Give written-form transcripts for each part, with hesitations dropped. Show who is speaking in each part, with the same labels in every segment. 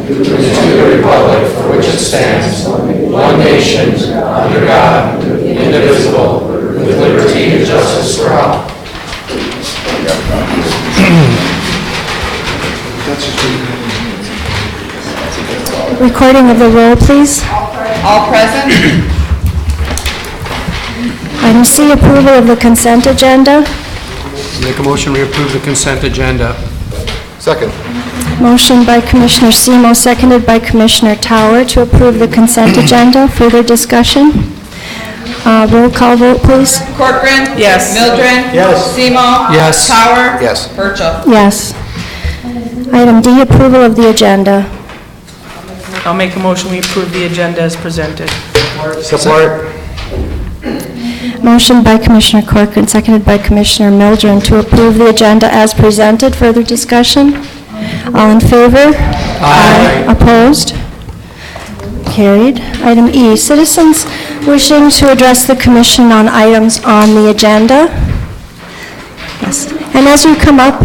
Speaker 1: and to the republic for which it stands, one nation, under God, indivisible, with liberty and justice for all.
Speaker 2: Recording of the roll, please.
Speaker 3: All present.
Speaker 2: Item C, approval of the consent agenda.
Speaker 4: Make a motion we approve the consent agenda.
Speaker 5: Second.
Speaker 2: Motion by Commissioner Semo, seconded by Commissioner Tower to approve the consent agenda. Further discussion? Roll call vote, please.
Speaker 3: Corcoran. Yes. Mildren.
Speaker 5: Yes.
Speaker 3: Semo.
Speaker 4: Yes.
Speaker 3: Tower.
Speaker 5: Yes.
Speaker 3: Burchell.
Speaker 2: Yes. Item D, approval of the agenda.
Speaker 6: I'll make a motion we approve the agenda as presented.
Speaker 5: Support.
Speaker 2: Motion by Commissioner Corcoran, seconded by Commissioner Mildren to approve the agenda as presented. Further discussion? All in favor? Aye. Opposed? Carried. Item E, citizens wishing to address the commission on items on the agenda. Yes. And as you come up,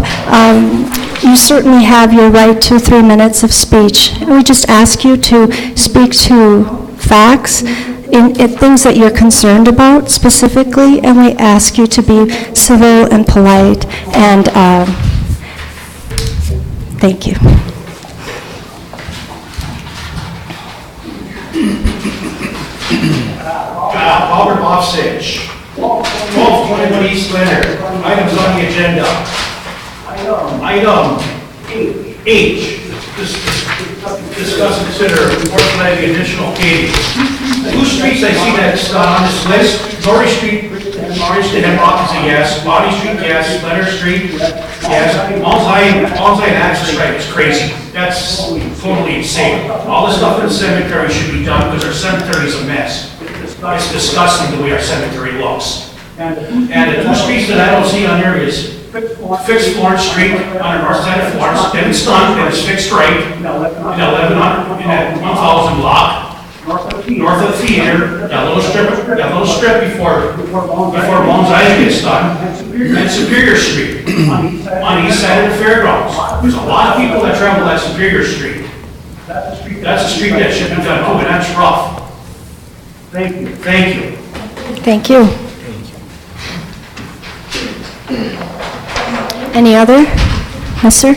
Speaker 2: you certainly have your right to 3 minutes of speech. And we just ask you to speak to facts, in things that you're concerned about specifically, and we ask you to be civil and polite, and thank you.
Speaker 7: Albert Offsage, 1221 East Leonard. Items on the agenda. Item H, discuss and consider organizing additional paving. Two streets I see that's on this list: Norrie Street, Orange to Hem opposite, yes. Bonnie Street, yes. Leonard Street, yes. All Zion access right is crazy. That's totally insane. All the stuff in the cemetery should be done because our cemetery is a mess. It's disgusting the way our cemetery looks. And the two streets that I don't see on there is fixed Florence Street on the north side of Florence, then it's done, then it's fixed right in 1100, in that 1000 block. North of the theater, that little strip before Bones Island gets done, and Superior Street on the east side of the fairgrounds. There's a lot of people that travel that Superior Street. That's a street that should be done too, and that's rough. Thank you. Thank you.
Speaker 2: Thank you. Any other? Yes, sir.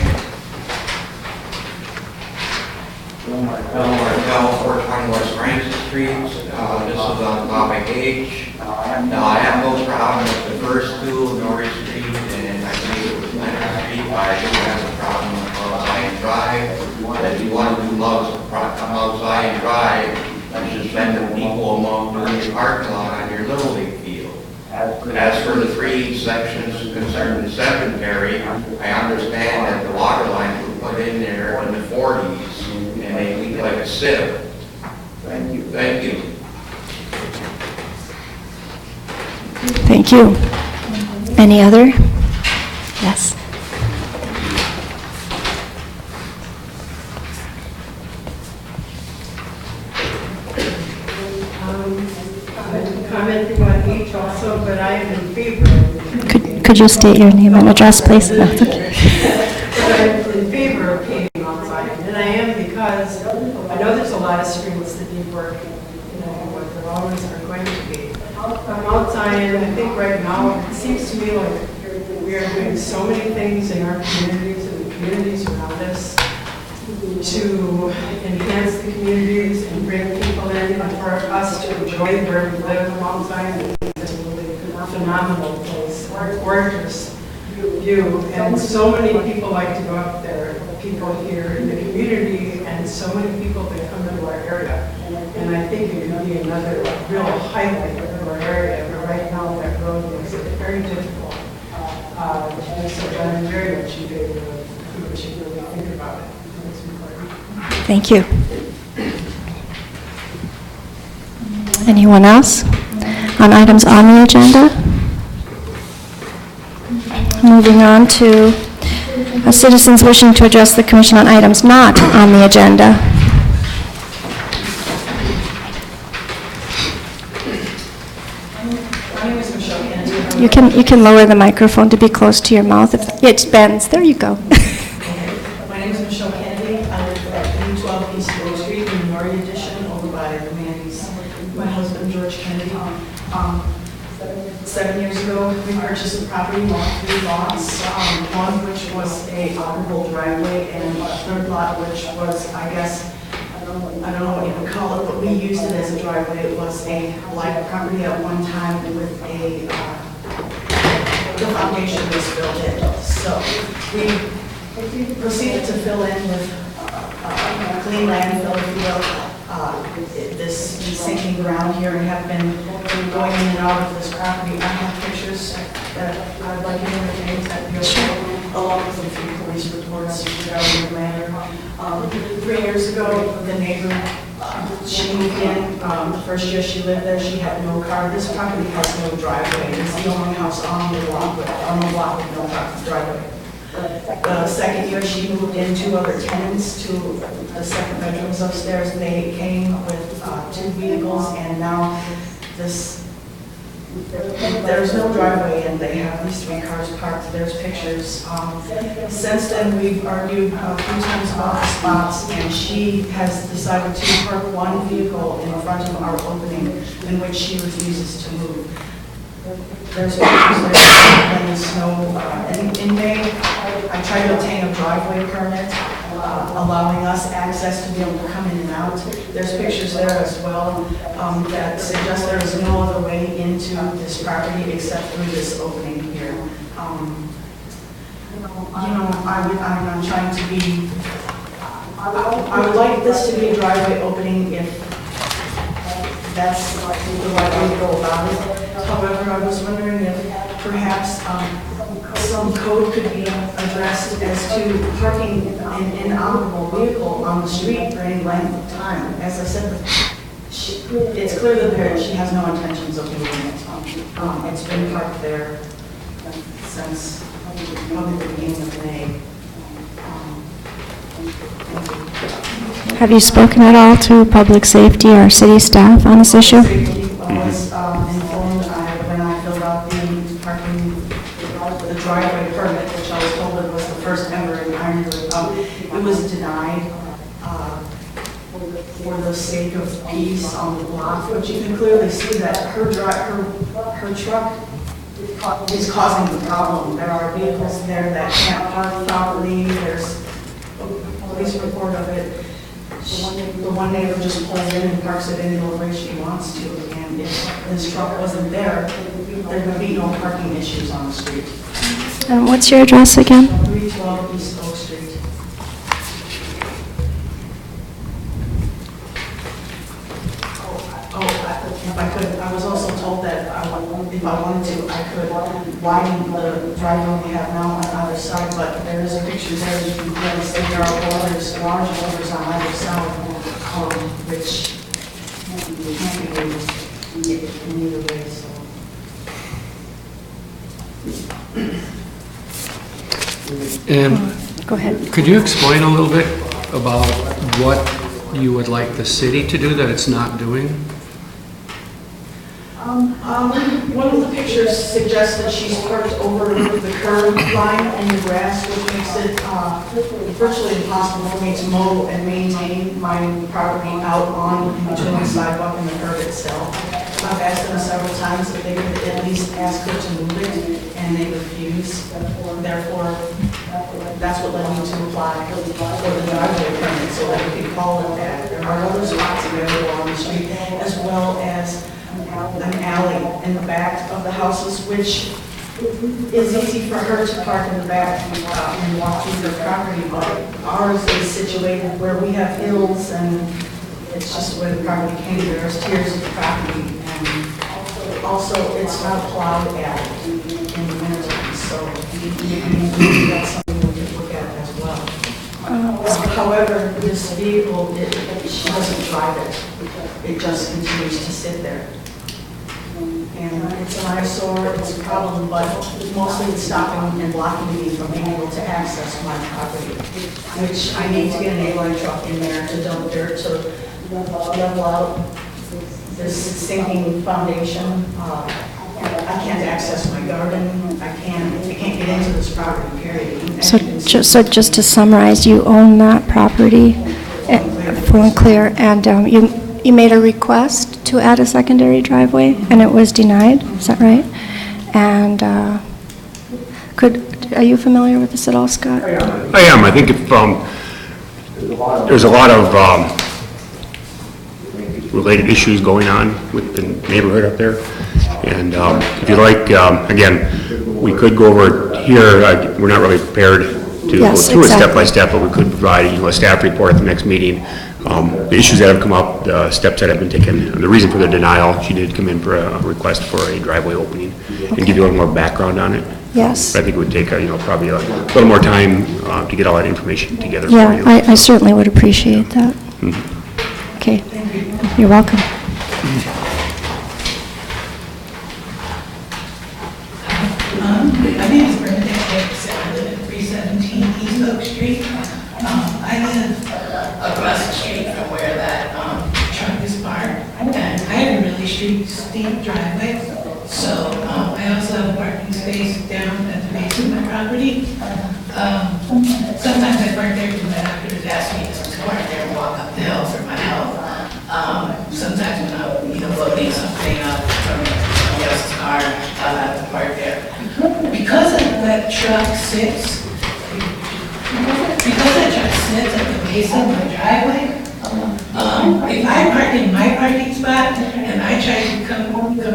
Speaker 8: Martel, 420 West Francis Street. This is on topic H. Now, I have no problem with the first two, Norrie Street, and I believe it was Leonard Street. I do have a problem with Zion Drive. But if you want to do loves of come outside and drive, you should spend an equal amount during your parking lot on your Little League field. As for the three sections concerning the cemetery, I understand that the water lines were put in there in the 40s, and they leak like a sieve. Thank you. Thank you.
Speaker 2: Thank you. Any other? Yes.
Speaker 9: Commenting on each also, but I am in favor.
Speaker 2: Could you state your name and address, please? No, it's okay.
Speaker 9: But I'm in favor of paving on Zion, and I am because I know there's a lot of streets that need work, what there always are going to be. On Mount Zion, I think right now, it seems to me like we are doing so many things in our communities and the communities around us to enhance the communities and bring people in, and for us to enjoy where we live. Mount Zion is a really phenomenal place, gorgeous view, and so many people like to go up there, people here in the community, and so many people that come to our area. And I think it could be another real highlight of our area, but right now that road makes it very difficult. So I'm very much in favor of we should really think about it. It's important.
Speaker 2: Thank you. Anyone else on items on the agenda? Moving on to citizens wishing to address the commission on items not on the agenda. You can lower the microphone to be close to your mouth. If it bends, there you go.
Speaker 9: My name is Michelle Kennedy. I live at Southeast Oak Street in the Nori addition over by my husband George Kennedy. 7 years ago, we purchased the property, bought 3 lots, one which was a operable driveway, and a third lot which was, I guess, I don't know what you would call it, but we used it as a driveway. It was a light property at one time with the foundation was built in. So we proceeded to fill in with clean landfill, if you will, this sinking ground here, and have been going in and out of this property. I have pictures that I'd like you to entertain that along with a few police reports regarding the matter. 3 years ago, the neighbor, she moved in. The first year she lived there, she had no car. This property has no driveway. It's the only house on the block with no driveway. The second year, she moved in 2 other tenants to the second bedrooms upstairs. They came with 2 vehicles, and now there's no driveway, and they have these 3 cars parked. There's pictures. Since then, we've argued a few times about the spots, and she has decided to park 1 vehicle in front of our opening, in which she refuses to move. There's pictures there in the snow. In May, I tried to obtain a driveway permit, allowing us access to be able to come in and out. There's pictures there as well that suggest there is no other way into this property except through this opening here. I'm not trying to be, I would like this to be a driveway opening if that's the right way to go about it. However, I was wondering if perhaps some code could be addressed as to parking an inoperable vehicle on the street for any length of time. As I said, it's clear that she has no intentions of moving it. It's been parked there since probably the beginning of May.
Speaker 2: Have you spoken at all to public safety or city staff on this issue?
Speaker 9: I was informed when I filled out the driveway permit, which I was told it was the first ever in Ironwood. It was denied for the sake of peace on the block, but you can clearly see that her truck is causing the problem. There are vehicles there that can't park properly. There's a police report of it. The one neighbor just pulls in and parks it any way she wants to, and if this truck wasn't there, there would be no parking issues on the street.
Speaker 2: What's your address again?
Speaker 9: 312 East Oak Street. If I could, I was also told that if I wanted to, I could widen the driveway we have now on either side, but there is a picture there, you can clearly see there are borders, large borders on either side, which can't be used in either way, so.
Speaker 4: And
Speaker 2: Go ahead.
Speaker 4: could you explain a little bit about what you would like the city to do that it's not doing?
Speaker 9: One of the pictures suggests that she's parked over the curb line in the grass, which makes it virtually impossible for me to mow and maintain my property out on between the sidewalk and the curb itself. I've asked them several times if they could at least ask her to move it, and they refuse. Therefore, that's what led me to apply for the driveway permit, so that we could call it that. There are other spots available on the street, as well as an alley in the back of the houses, which is easy for her to park in the back and walk through her property, but ours is situated where we have hills, and it's just the way the property came. There's tiers of the property, and also it's not a plowed alley in the wintertime, so that's something we could look at as well. However, this vehicle, she doesn't drive it. It just continues to sit there. And it's an eyesore, it's a problem, but mostly it's stopping and blocking me from being able to access my property, which I need to get an A-line truck in there to dump dirt to level out this sinking foundation. I can't access my garden, I can't get into this property, period.
Speaker 2: So just to summarize, you own that property full and clear. And you made a request to add a secondary driveway, and it was denied, is that right? And are you familiar with this at all, Scott?
Speaker 10: I am. I think if there's a lot of related issues going on with the neighborhood up there. And if you'd like, again, we could go over it here. We're not really prepared to go through it step by step, but we could provide a staff report at the next meeting. The issues that have come up, the steps that have been taken, the reason for the denial, she did come in for a request for a driveway opening and give you a little more background on it.
Speaker 2: Yes.
Speaker 10: But I think it would take, probably a little more time to get all that information together for you.
Speaker 2: Yeah, I certainly would appreciate that. Okay, you're welcome.
Speaker 11: My name is Bernadette Davis. I live at 317 East Oak Street. I live across the street from where that truck is parked, and I have a really steep driveway. So I also have a parking space down at the base of my property. Sometimes I park there because my doctors ask me to park there and walk up the hill for my health. Sometimes when I'm loading something up from somebody else's car, I'll have to park there. Because that truck sits at the base of my driveway, if I park in my parking spot and I try to come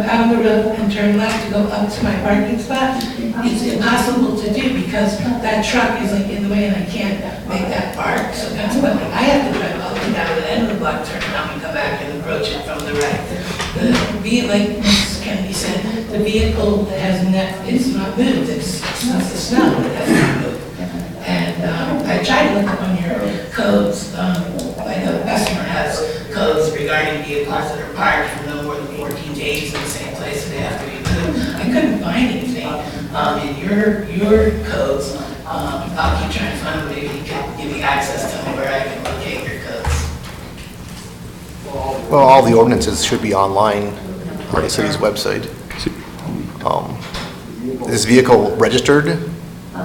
Speaker 11: out of the road and turn left to go up to my parking spot, it's impossible to do because that truck is in the way and I can't make that park. So consequently, I have to drive all the way down to the end of the block, turn around and come back and approach it from the right. Like Ms. Kennedy said, the vehicle it's not moved, it's not the snow, it has not moved. And I tried to look up on your codes. I know the customer has codes regarding vehicles that are parked for no more than 14 days in the same place that they have to be moved. I couldn't find anything in your codes. I'll keep trying to find them. Maybe you can give me access to me where I can locate your codes.
Speaker 5: Well, all the ordinances should be online on the city's website. Is this vehicle registered?
Speaker 11: I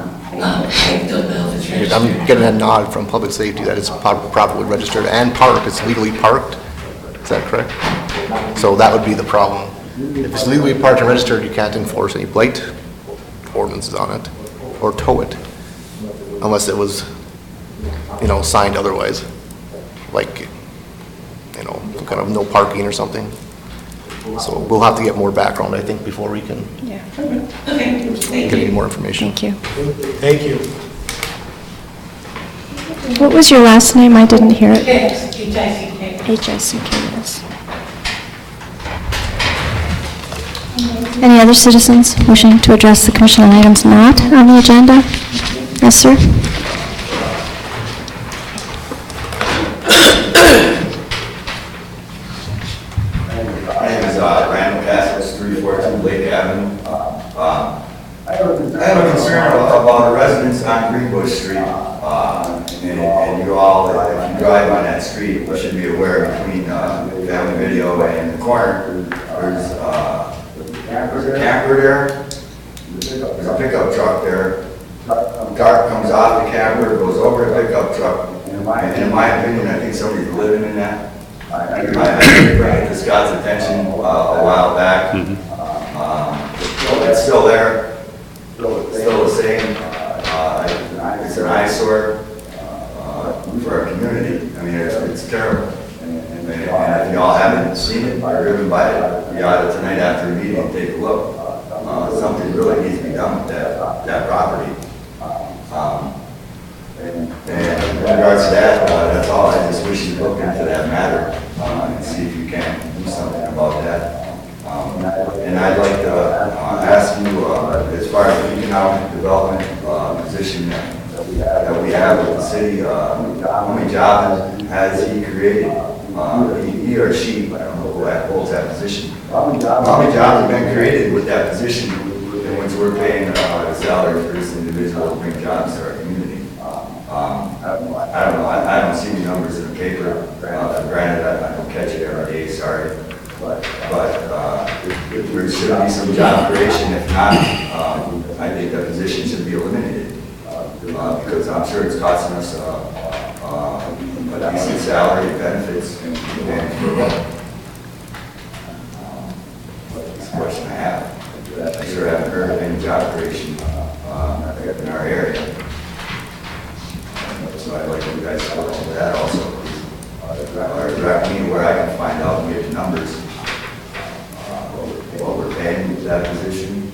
Speaker 11: don't know if it's registered.
Speaker 5: I'm getting a nod from public safety that it's properly registered and parked. It's legally parked. Is that correct? So that would be the problem. If it's legally parked and registered, you can't enforce any blight ordinances on it or tow it unless it was, signed otherwise, like, some kind of no parking or something. So we'll have to get more background, I think, before we can get any more information.
Speaker 2: Thank you.
Speaker 5: Thank you.
Speaker 2: What was your last name? I didn't hear it.
Speaker 11: H-I-C-K.
Speaker 2: H-I-C-K, yes. Any other citizens wishing to address the commission on items not on the agenda? Yes, sir.
Speaker 12: I have a concern about residents on Greenbush Street, and you all, if you drive on that street, you should be aware between Family Video and the corner, there's a camper there, there's a pickup truck there, the car comes off the camper, goes over the pickup truck, and in my opinion, I think somebody's living in that. I did bring it to Scott's attention a while back. It's still there. Still the same. It's an eyesore for our community. I mean, it's terrible. And if y'all haven't seen it or driven by it, you ought to tonight after the meeting take a look. Something really needs to be done with that property. And in regards to that, that's all. I just wish you'd look into that matter and see if you can do something about that. And I'd like to ask you, as far as the economic development position that we have with the city, how many jobs has he created? He or she, I don't know who holds that position. How many jobs have been created with that position in which we're paying a salary for this individual to bring jobs to our community? I don't know. I don't see the numbers in the paper. Granted, I don't catch it every day, sorry. But there should be some job creation. If not, I think that position should be eliminated because I'm sure it's costing us a decent salary, benefits, and that's the question I have. I sure haven't heard of any job creation in our area. So I'd like you guys to look into that also. Or direct me where I can find out and get the numbers. What we're paying for that position,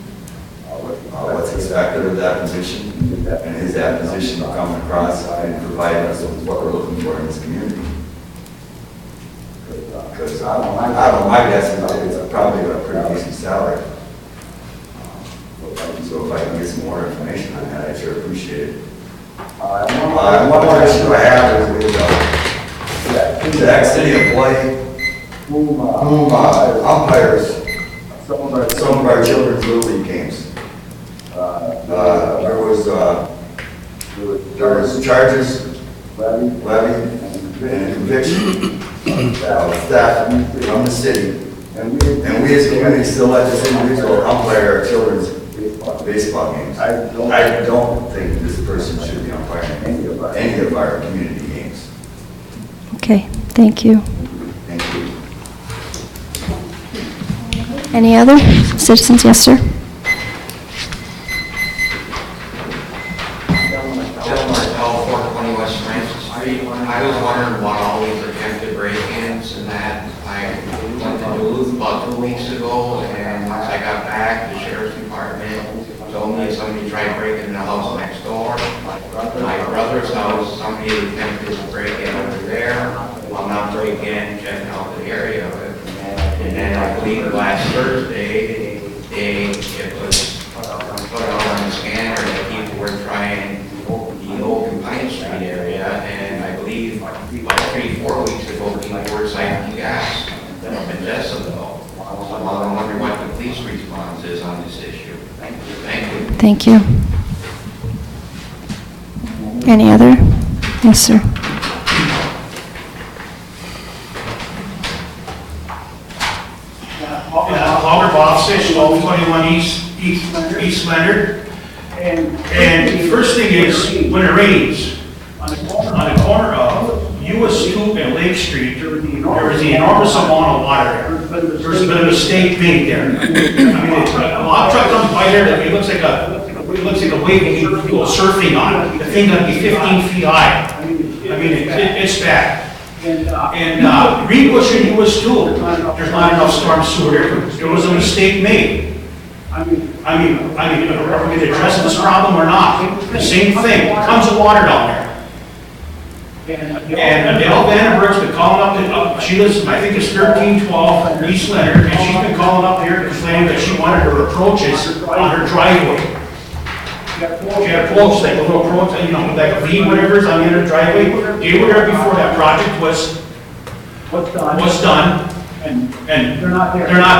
Speaker 12: what's expected of that position, and is that position coming across and providing us with what we're looking for in this community? Because I don't know, my guess is it's probably a pretty decent salary. So if I can get some more information on that, I'd sure appreciate it. One more issue I have is that city employee who umpires some of our children's Little League games. There was charges levied and conviction of staff from the city. And we as a community still let this individual umpire our children's baseball games. I don't think this person should be umpiring any of our community games.
Speaker 2: Okay, thank you.
Speaker 12: Thank you.
Speaker 2: Any other citizens? Yes, sir.
Speaker 8: Martel, 420 West Francis Street. I was wondering what all these attempted break-ins and that. I went to Duluth about 2 weeks ago, and once I got back, the sheriff's department told me somebody tried breaking in the house next door. My brother's house, somebody attempted to break in over there. Well, not break in, checking out the area of it. And then I believe last Thursday, it was put out on the scanner that people were trying the old Pine Street area, and I believe about 3-4 weeks ago, people were citing gas up in Jesseville. So I'm wondering what the police response is on this issue. Thank you.
Speaker 2: Thank you. Any other? Yes, sir.
Speaker 7: Hogger Bostic, 1221 East Leonard. And the first thing is, when it rains, on the corner of US 2 and Lake Street, there was the enormous amount of water there. There was a bit of a mistake made there. I mean, a log truck comes by there, it looks like a wave you go surfing on. The thing got to be 15 feet high. I mean, it's bad. And Greenbush and US 2, there's not enough storm sewer there. There was a mistake made. I mean, are we going to address this problem or not? The same thing, tons of water down there. And Adele Vandenberg's been calling up, she lives, I think it's 1312 East Leonard, and she's been calling up here complaining that she wanted her approaches on her driveway. She had approaches, like a little approach, you know, like a V, whatever's on the end of the driveway. They were there before that project was done, and they're not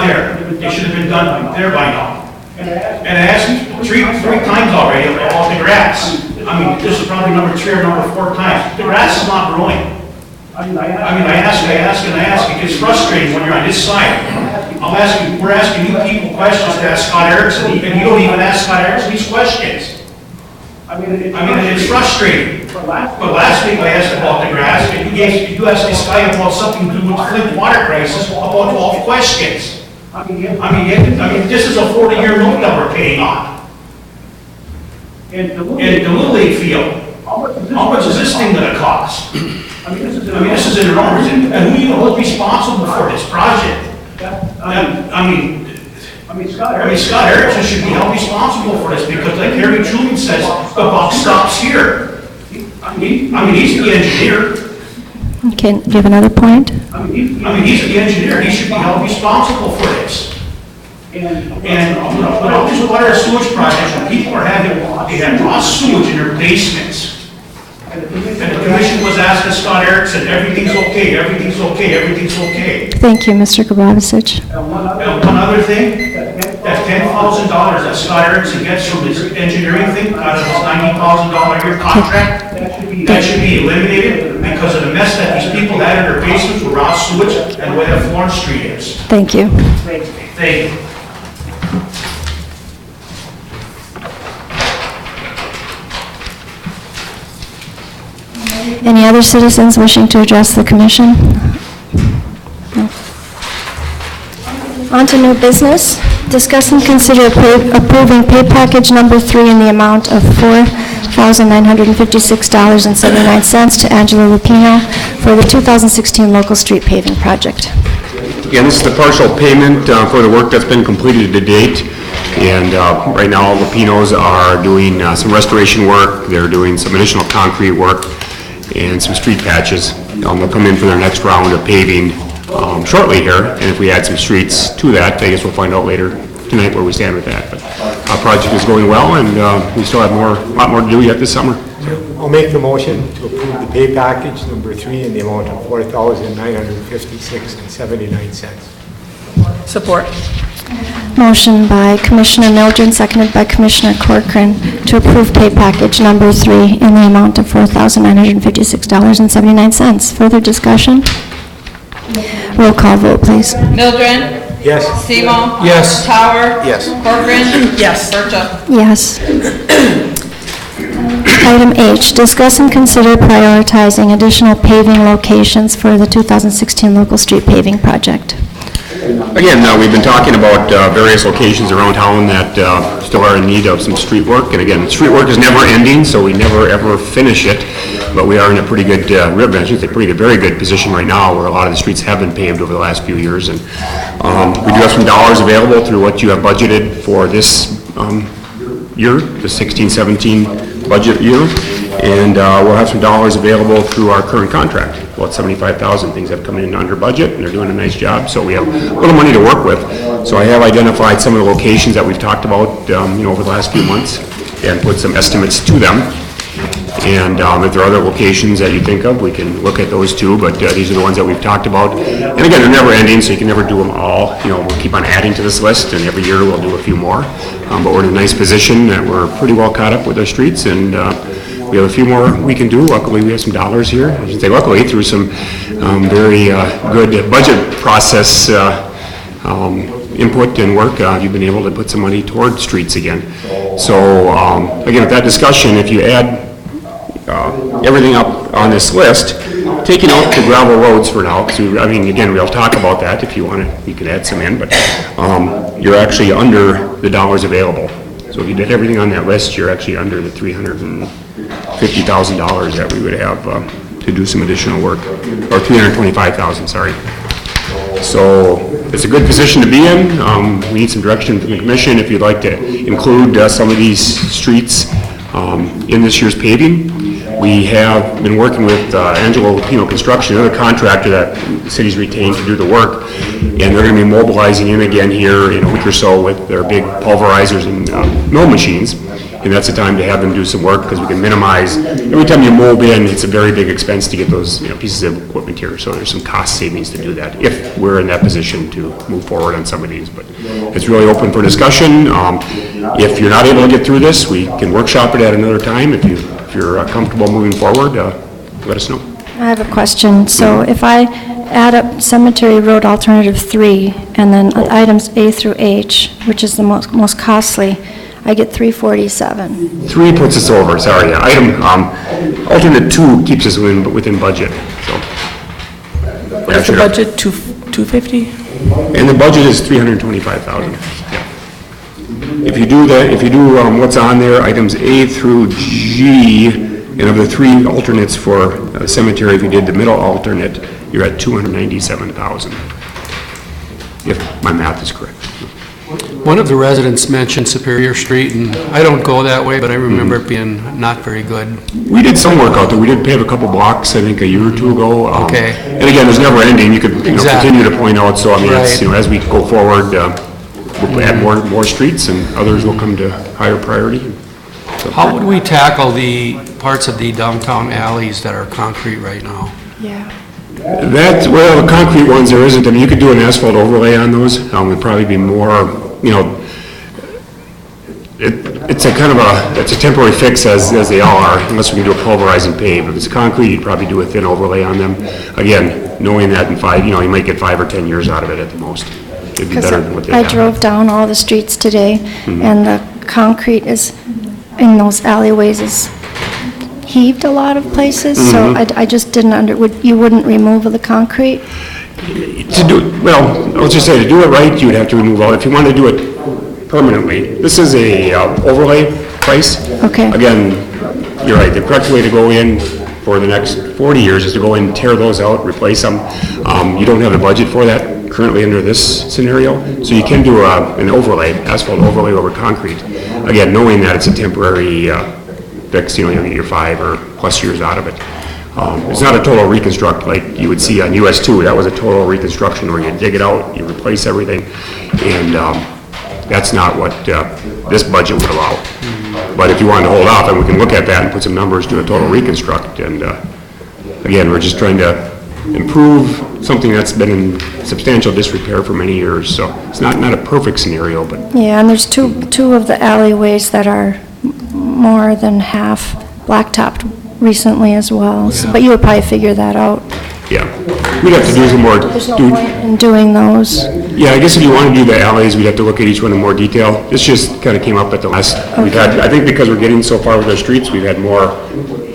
Speaker 7: there. They should have been done there by now. And I asked three times already about the grass. I mean, this is probably number 3 or number 4 times. The grass is not growing. I ask. It gets frustrating when you're on this side. We're asking you people questions to ask Scott Erickson, and you don't even ask Scott Erickson these questions. I mean, it's frustrating. But last week I asked about the grass, and you asked this guy about something to do with the Flint water crisis, about 12 questions. I mean, this is a 40-year loan that we're paying on. In the Little League field, how much is this thing going to cost? I mean, this is enormous, and who do you hold responsible for this project? Scott Erickson should be held responsible for this, because like Harry Truman says, the buck stops here. I mean, he's the engineer.
Speaker 2: Okay, do you have another point?
Speaker 7: I mean, he's the engineer, he should be held responsible for this. And with all these water sewage projects, when people are they have raw sewage in their basements. And the commission was asking Scott Erickson, everything's okay.
Speaker 2: Thank you, Mr. Grabovich.
Speaker 7: And one other thing, that $10,000 that Scott Erickson gets from his engineering thing, out of his $90,000 a year contract, that should be eliminated because of the mess that these people had in their basements with raw sewage and the way that Florence Street is.
Speaker 2: Thank you.
Speaker 7: Thank you.
Speaker 2: Any other citizens wishing to address the commission? No. On to new business. Discuss and consider approving pay package number 3 in the amount of $4,956.79 to Angela Lupino for the 2016 local street paving project.
Speaker 10: Again, this is the partial payment for the work that's been completed to date. And right now, Lupinos are doing some restoration work. They're doing some additional concrete work and some street patches. They'll come in for their next round of paving shortly here. And if we add some streets to that, I guess we'll find out later tonight where we stand with that. But our project is going well, and we still have a lot more to do yet this summer.
Speaker 13: I'll make the motion to approve the pay package number 3 in the amount of $4,956.79.
Speaker 6: Support.
Speaker 2: Motion by Commissioner Mildren, seconded by Commissioner Corcoran, to approve pay package number 3 in the amount of $4,956.79. Further discussion? Roll call vote, please.
Speaker 3: Mildren.
Speaker 13: Yes.
Speaker 3: Semo.
Speaker 4: Yes.
Speaker 3: Tower.
Speaker 5: Yes.
Speaker 3: Corcoran.
Speaker 6: Yes.
Speaker 3: Bircha.
Speaker 2: Yes. Item H, discuss and consider prioritizing additional paving locations for the 2016 local street paving project.
Speaker 10: Again, we've been talking about various locations around town that still are in need of some street work. And again, street work is never ending, so we never ever finish it. But we are in a pretty good, very good position right now where a lot of the streets have been paved over the last few years. And we do have some dollars available through what you have budgeted for this year, the 16-17 budget year. And we'll have some dollars available through our current contract. About $75,000 things have come in under budget, and they're doing a nice job. So we have a little money to work with. So I have identified some of the locations that we've talked about, over the last few months, and put some estimates to them. And if there are other locations that you think of, we can look at those too. But these are the ones that we've talked about. And again, they're never ending, so you can never do them all. We'll keep on adding to this list, and every year we'll do a few more. But we're in a nice position that we're pretty well caught up with our streets, and we have a few more we can do. Luckily, we have some dollars here. I should say luckily, through some very good budget process input and work, you've been able to put some money toward streets again. So again, with that discussion, if you add everything up on this list, taking out the gravel roads for now, so, again, we'll talk about that if you want to, you can add some in, but you're actually under the dollars available. So if you did everything on that list, you're actually under the $350,000 that we would have to do some additional work, or $325,000, sorry. So it's a good position to be in. We need some direction from the commission if you'd like to include some of these streets in this year's paving. We have been working with Angelo Lupino Construction, another contractor that the city's retained to do the work, and they're going to be mobilizing in again here in a week or so with their big pulverizers and mill machines. And that's the time to have them do some work, because we can minimize, every time you mold in, it's a very big expense to get those pieces of equipment here. So there's some cost savings to do that if we're in that position to move forward on some of these. But it's really open for discussion. If you're not able to get through this, we can workshop it at another time. If you're comfortable moving forward, let us know.
Speaker 2: I have a question. So if I add up Cemetery Road Alternative 3 and then items A through H, which is the most costly, I get $347.
Speaker 10: 3 puts us over, sorry. Item, alternate 2 keeps us within budget, so.
Speaker 6: What's the budget, 250?
Speaker 10: And the budget is $325,000. Yeah. If you do that, what's on there, items A through G, and of the 3 alternates for cemetery, if you did the middle alternate, you're at $297,000, if my math is correct.
Speaker 4: One of the residents mentioned Superior Street, and I don't go that way, but I remember it being not very good.
Speaker 10: We did some work out there. We did pave a couple blocks, I think, a year or 2 ago.
Speaker 4: Okay.
Speaker 10: And again, there's never ending. You could continue to point out. So, it's,
Speaker 4: Right.
Speaker 10: as we go forward, we'll add more streets, and others will come to higher priority. So,
Speaker 4: How would we tackle the parts of the downtown alleys that are concrete right now?
Speaker 2: Yeah.
Speaker 10: the concrete ones, there isn't. You could do an asphalt overlay on those. It'd probably be more, it's a kind of it's a temporary fix as they all are, unless we can do a pulverize and pave. If it's concrete, you'd probably do a thin overlay on them. Again, knowing that in 5, you might get 5 or 10 years out of it at the most. It'd be better than what they have.
Speaker 2: I drove down all the streets today, and the concrete is, in those alleyways is heaved a lot of places, so I just didn't you wouldn't remove the concrete?
Speaker 10: To do, well, let's just say, to do it right, you would have to remove all, if you want to do it permanently, this is a overlay price.
Speaker 2: Okay.
Speaker 10: Again, you're right, the correct way to go in for the next 40 years is to go in and tear those out, replace them. You don't have the budget for that currently under this scenario, so you can do an overlay, asphalt overlay over concrete. Again, knowing that it's a temporary fix, you'll get your 5 or plus years out of it. It's not a total reconstruct like you would see on US 2. That was a total reconstruction where you dig it out, you replace everything, and that's not what this budget would allow. But if you wanted to hold off, then we can look at that and put some numbers to a total reconstruct. And again, we're just trying to improve something that's been in substantial disrepair for many years. So it's not a perfect scenario, but
Speaker 2: Yeah, and there's two of the alleyways that are more than half blacktopped recently as well. So, but you would probably figure that out.
Speaker 10: yeah, we'd have to do some more.
Speaker 2: There's no point in doing those.
Speaker 10: Yeah, I guess if you want to do the alleys, we'd have to look at each one in more detail. This just kind of came up at the last, we've had, I think because we're getting so far with our streets, we've had more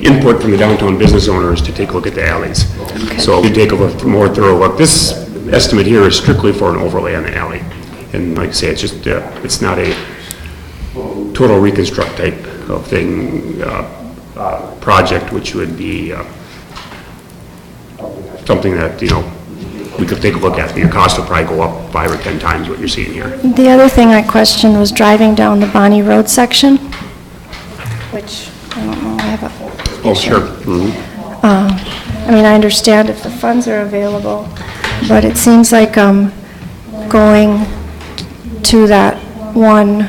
Speaker 10: input from the downtown business owners to take a look at the alleys. So we take a more thorough look. This estimate here is strictly for an overlay on the alley. And like I say, it's just, it's not a total reconstruct type of thing, project, which would be something that, we could take a look at. Your cost will probably go up 5 or 10 times what you're seeing here.
Speaker 2: The other thing I questioned was driving down the Bonnie Road section, which, I don't know, I have a...
Speaker 10: Oh, sure.
Speaker 2: I mean, I understand if the funds are available, but it seems like going to that one,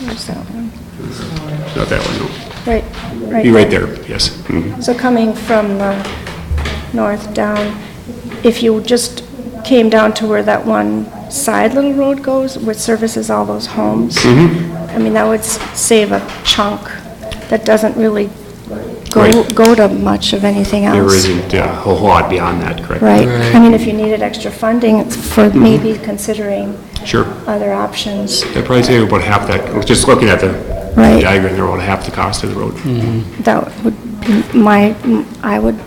Speaker 2: where's that one?
Speaker 10: Not that one, no.
Speaker 2: Right
Speaker 10: Be right
Speaker 2: there.
Speaker 10: there, yes.
Speaker 2: So coming from the north down, if you just came down to where that one side little road goes, which services all those homes, I mean, that would save a chunk that doesn't really go to much of anything else.
Speaker 10: There isn't a whole lot beyond that, correct?
Speaker 2: Right. I mean, if you needed extra funding, it's for maybe considering
Speaker 10: Sure.
Speaker 2: other options.
Speaker 10: I'd probably say about half that, just looking at the
Speaker 2: Right.
Speaker 10: diagram, they're about half the cost of the road.
Speaker 2: That would be I would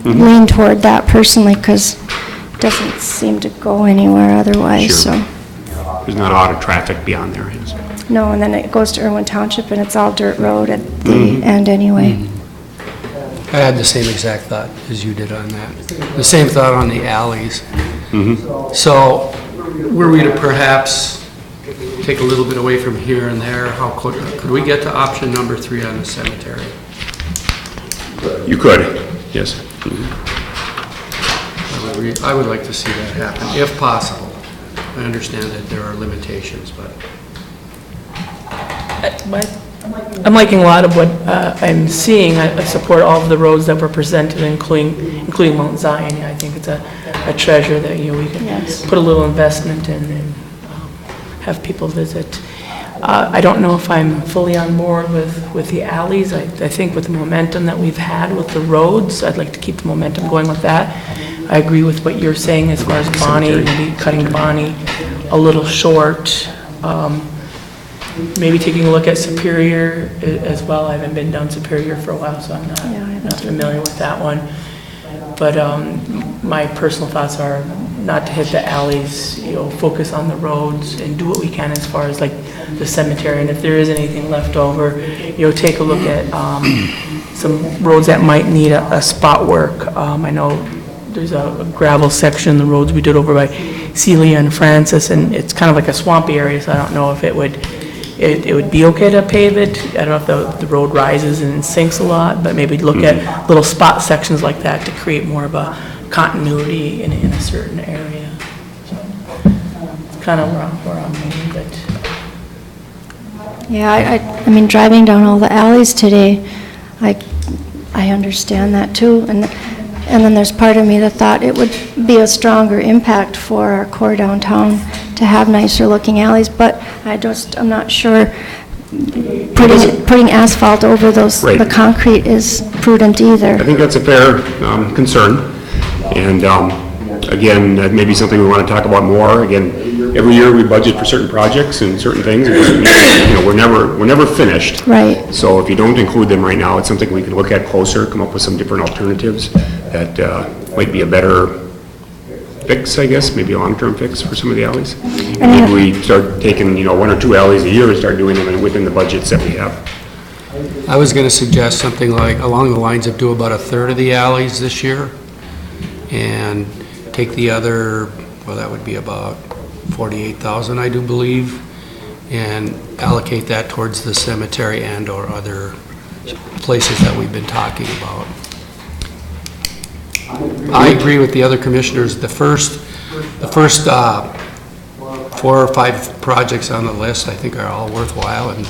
Speaker 2: lean toward that personally, because it doesn't seem to go anywhere otherwise,
Speaker 10: Sure.
Speaker 2: so.
Speaker 10: There's not a lot of traffic beyond there, yes.
Speaker 2: No, and then it goes to Irwin Township, and it's all dirt road at the end anyway.
Speaker 4: I had the same exact thought as you did on that. The same thought on the alleys. So were we to perhaps take a little bit away from here and there, how could we get to option number 3 on the cemetery?
Speaker 10: You could, yes.
Speaker 4: I would like to see that happen, if possible. I understand that there are limitations, but...
Speaker 6: I'm liking a lot of what I'm seeing. I support all of the roads that were presented, including Mount Zion. I think it's a treasure that we can put a little investment in and have people visit. I don't know if I'm fully on board with the alleys. I think with the momentum that we've had with the roads, I'd like to keep the momentum going with that. I agree with what you're saying as far as Bonnie, maybe cutting Bonnie a little short. Maybe taking a look at Superior as well. I haven't been down Superior for a while, so I'm not familiar with that one. But my personal thoughts are not to hit the alleys, focus on the roads and do what we can as far as like the cemetery. And if there is anything left over, take a look at some roads that might need a spot work. I know there's a gravel section in the roads we did over by Celia and Francis, and it's kind of like a swampy area, so I don't know if it would be okay to pave it. I don't know if the road rises and sinks a lot, but maybe look at little spot sections like that to create more of a continuity in a certain area. So it's kind of where I'm moving, but...
Speaker 2: Yeah, I mean, driving down all the alleys today, I understand that too. And then there's part of me that thought it would be a stronger impact for our core downtown to have nicer looking alleys, but I'm not sure putting asphalt over the concrete is prudent either.
Speaker 10: I think that's a fair concern, and again, that may be something we want to talk about more. Again, every year we budget for certain projects and certain things. It doesn't mean, you know, we're never finished.
Speaker 2: Right.
Speaker 10: So if you don't include them right now, it's something we can look at closer, come up with some different alternatives that might be a better fix, I guess, maybe a long-term fix for some of the alleys. Maybe we start taking, you know, 1 or 2 alleys a year and start doing them within the budgets that we have.
Speaker 4: I was going to suggest something like, along the lines of do about a third of the alleys this year, and take the other, well, that would be about 48,000, I do believe, and allocate that towards the cemetery and or other places that we've been talking about. I agree with the other commissioners. The first 4 or 5 projects on the list, I think, are all worthwhile and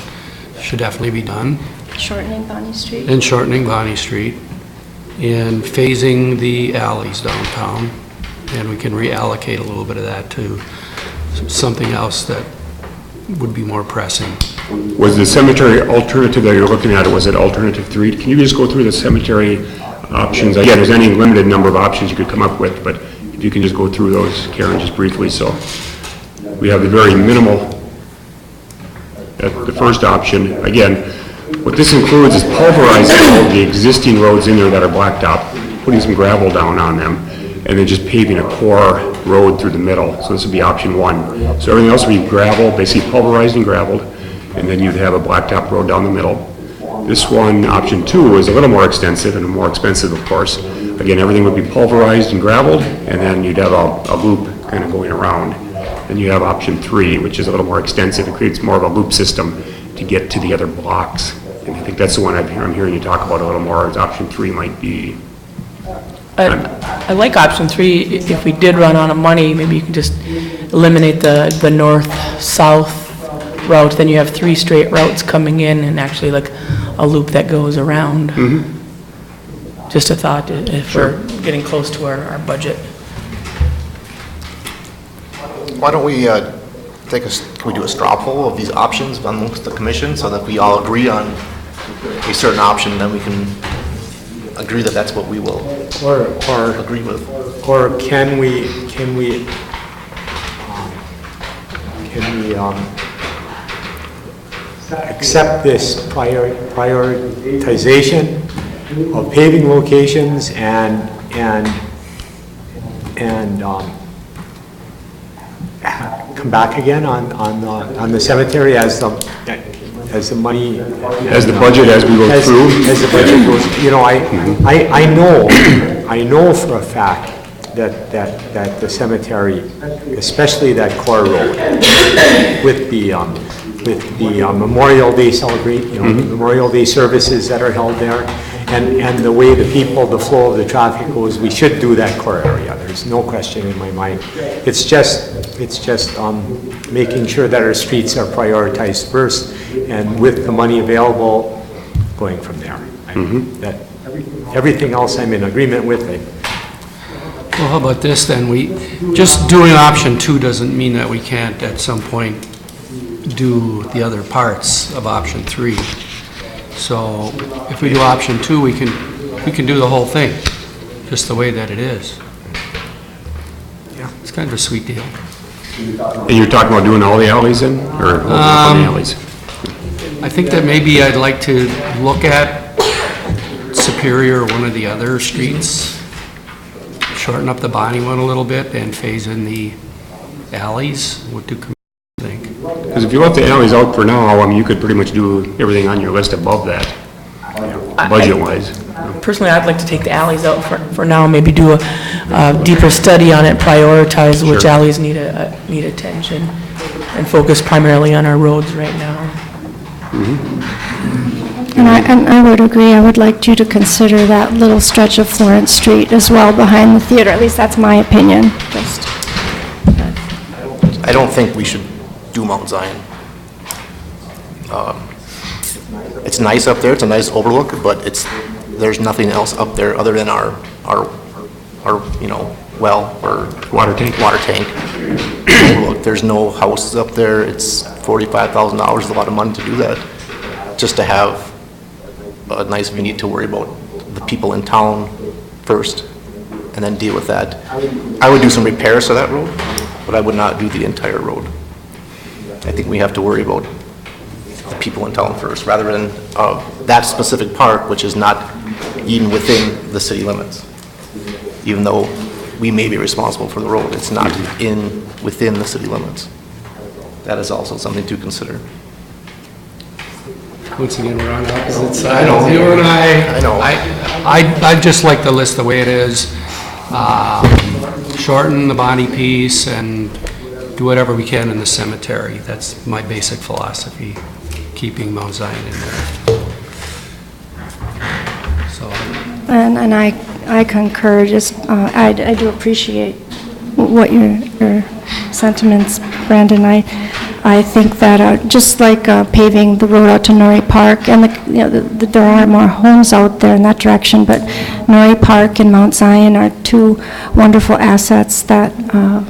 Speaker 4: should definitely be done.
Speaker 2: Shortening Bonnie Street.
Speaker 4: And shortening Bonnie Street, and phasing the alleys downtown, and we can reallocate a little bit of that to something else that would be more pressing.
Speaker 10: Was the cemetery alternative that you're looking at, was it alternative 3? Can you just go through the cemetery options? Again, there's any limited number of options you could come up with, but if you can just go through those, Karen, just briefly. So we have the very minimal, the first option. Again, what this includes is pulverizing all the existing roads in there that are blacktop, putting some gravel down on them, and then just paving a core road through the middle. So this would be option 1. So everything else would be gravel, basically pulverized and gravelled, and then you'd have a blacktop road down the middle. This one, option 2, is a little more extensive and more expensive, of course. Again, everything would be pulverized and gravelled, and then you'd have a loop kind of going around. Then you have option 3, which is a little more extensive. It creates more of a loop system to get to the other blocks. And I think that's the one I'm hearing you talk about a little more, is option 3 might be.
Speaker 6: I like option 3. If we did run out of money, maybe you can just eliminate the north-south route, then you have 3 straight routes coming in and actually like a loop that goes around. Just a thought, if we're getting close to our budget.
Speaker 5: Why don't we can we do a straw poll of these options amongst the commission so that we all agree on a certain option, then we can agree that that's what we will agree with.
Speaker 13: Or can we accept this prioritization of paving locations and come back again on the cemetery as the money,
Speaker 10: as the budget, as we go through?
Speaker 13: As the budget goes, you know, I know for a fact that the cemetery, especially that core road, with the Memorial Day the Memorial Day services that are held there, and the way the flow of the traffic goes, we should do that core area. There's no question in my mind. It's just making sure that our streets are prioritized first, and with the money available, going from there. That everything else I'm in agreement with.
Speaker 4: Well, how about this then? Just doing option 2 doesn't mean that we can't at some point do the other parts of option 3. So if we do option 2, we can do the whole thing, just the way that it is. Yeah, it's kind of a sweet deal.
Speaker 10: And you're talking about doing all the alleys then, or all the alleys?
Speaker 4: I think that maybe I'd like to look at Superior or one of the other streets, shorten up the Bonnie one a little bit, and phase in the alleys. What do you think?
Speaker 10: Because if you left the alleys out for now, I mean, you could pretty much do everything on your list above that, budget-wise.
Speaker 6: Personally, I'd like to take the alleys out for now, maybe do a deeper study on it, prioritize which alleys need attention, and focus primarily on our roads right now.
Speaker 2: And I would agree. I would like you to consider that little stretch of Florence Street as well behind the theater. At least that's my opinion.
Speaker 5: I don't think we should do Mount Zion. It's nice up there. It's a nice overlook, but there's nothing else up there other than our well or water tank overlook. There's no houses up there. It's $45,000 is a lot of money to do that, just to have a nice venue to worry about the people in town first. and then deal with that. I would do some repairs to that road, but I would not do the entire road. I think we have to worry about the people in town first, rather than that specific park, which is not even within the city limits. Even though we may be responsible for the road, it's not within the city limits. That is also something to consider.
Speaker 4: Once again, we're on opposite sides. You and
Speaker 5: I know.
Speaker 4: I'd just like the list the way it is. Shorten the Bonnie piece and do whatever we can in the cemetery. That's my basic philosophy, keeping Mount Zion in there. So.
Speaker 2: And I concur, just, I do appreciate what your sentiments, Brandon. I think that just like paving the road out to Norrie Park, and there are more homes out there in that direction, but Norrie Park and Mount Zion are two wonderful assets that,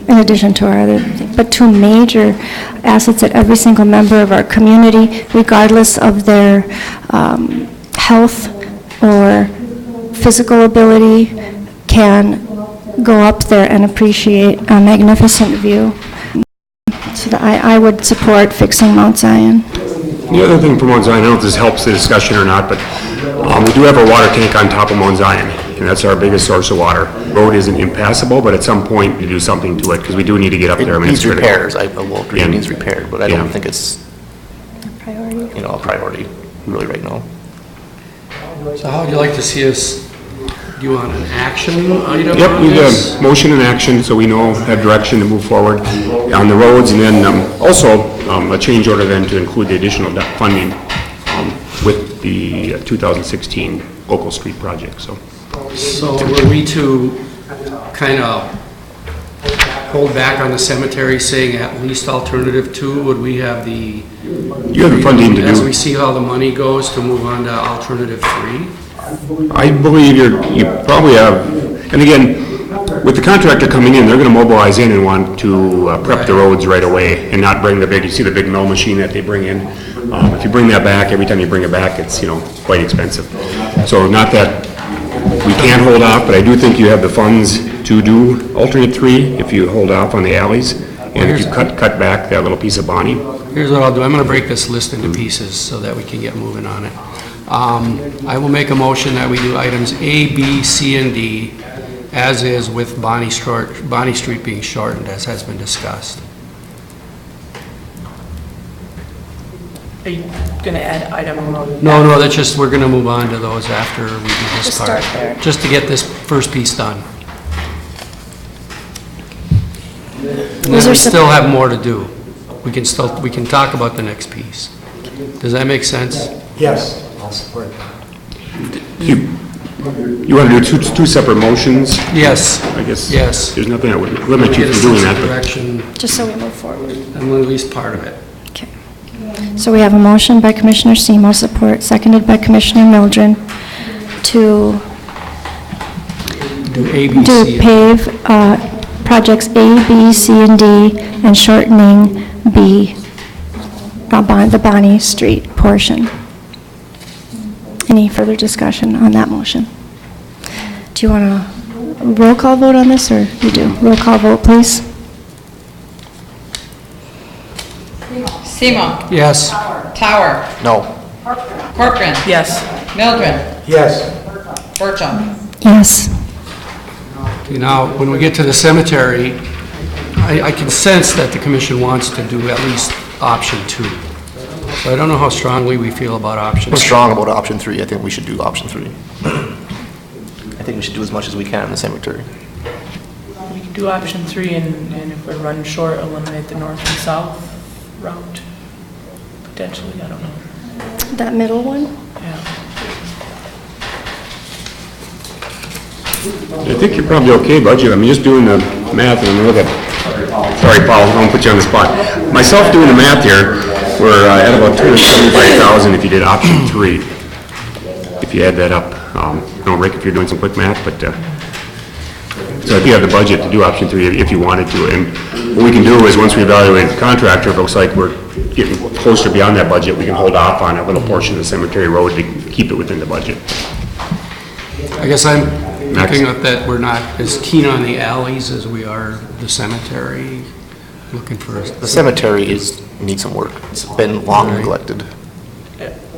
Speaker 2: in addition to our other things, but two major assets that every single member of our community, regardless of their health or physical ability, can go up there and appreciate a magnificent view. So that I would support fixing Mount Zion.
Speaker 10: The other thing for Mount Zion, I don't know if this helps the discussion or not, but we do have a water tank on top of Mount Zion, and that's our biggest source of water. Road isn't impassable, but at some point you do something to it, because we do need to get up there. I mean,
Speaker 5: It needs
Speaker 10: it's critical.
Speaker 5: repairs, I will agree, it needs repaired, but I don't think it's,
Speaker 2: Priority.
Speaker 5: a priority really right now.
Speaker 4: So how would you like to see us, do you want an action item
Speaker 10: Yep,
Speaker 4: on
Speaker 10: we
Speaker 4: this?
Speaker 10: have motion and action, so we know, have direction to move forward on the roads, and then also a change order then to include the additional funding with the 2016 local street project, so.
Speaker 4: So were we to kind of hold back on the cemetery, saying at least alternative 2, would we have the...
Speaker 10: You have the funding to do.
Speaker 4: As we see how the money goes, to move on to alternative 3?
Speaker 10: I believe you probably have, and again, with the contractor coming in, they're gonna mobilize in and want to prep the roads right away and not bring you see the big mill machine that they bring in? If you bring that back, every time you bring it back, it's, quite expensive. So not that we can hold off, but I do think you have the funds to do alternate 3 if you hold off on the alleys, and if you cut back that little piece of Bonnie.
Speaker 4: Here's what I'll do. I'm going to break this list into pieces so that we can get moving on it. I will make a motion that we do items A, B, C, and D as is, with Bonnie Street being shortened, as has been discussed.
Speaker 6: Are you going to add item?
Speaker 4: No, that's just, we're going to move on to those after we do this
Speaker 2: Just
Speaker 4: part.
Speaker 2: start there.
Speaker 4: Just to get this first piece done. And then we still have more to do. We can talk about the next piece. Does that make sense?
Speaker 13: Yes, I'll support that.
Speaker 10: You want to do two separate motions?
Speaker 4: Yes.
Speaker 10: I guess.
Speaker 4: Yes.
Speaker 10: There's nothing that would limit you
Speaker 4: Get a
Speaker 10: from doing
Speaker 4: sense
Speaker 10: that.
Speaker 4: of
Speaker 10: but-
Speaker 4: direction,
Speaker 2: Just so we move forward.
Speaker 4: and we'll at least part of it.
Speaker 2: Okay. So we have a motion by Commissioner Semo, support, seconded by Commissioner Mildren, to
Speaker 4: Do A, B, C.
Speaker 2: pave projects A, B, C, and D, and shortening B, the Bonnie Street portion. Any further discussion on that motion? Do you want a roll call vote on this, or you do? Roll call vote, please.
Speaker 3: Semo.
Speaker 4: Yes.
Speaker 3: Tower.
Speaker 5: No.
Speaker 3: Corcoran.
Speaker 6: Yes.
Speaker 3: Mildren.
Speaker 13: Yes.
Speaker 3: Burcham.
Speaker 2: Yes.
Speaker 4: Okay, now, when we get to the cemetery, I can sense that the commission wants to do at least option 2. So I don't know how strongly we feel about option
Speaker 5: I'm
Speaker 4: 2.
Speaker 5: strong about option 3, I think we should do option 3. I think we should do as much as we can in the cemetery.
Speaker 6: We can do option 3, and if we're running short, eliminate the north and south route, potentially, I don't know.
Speaker 2: That middle one?
Speaker 6: Yeah.
Speaker 10: I think you're probably okay budget. I mean, just doing the math, and I'm looking at, sorry, Paul, I won't put you on the spot. Myself doing the math here, we're at about 275,000 if you did option 3. If you add that up. I don't know, Rick, if you're doing some quick math, but, so if you have the budget to do option 3 if you wanted to. And what we can do is, once we evaluate the contractor, if it looks like we're getting closer beyond that budget, we can hold off on a little portion of the cemetery road to keep it within the budget.
Speaker 4: I guess I'm Looking at that, we're not as keen on the alleys as we are the cemetery, looking for...
Speaker 5: The cemetery needs some work. It's been long neglected.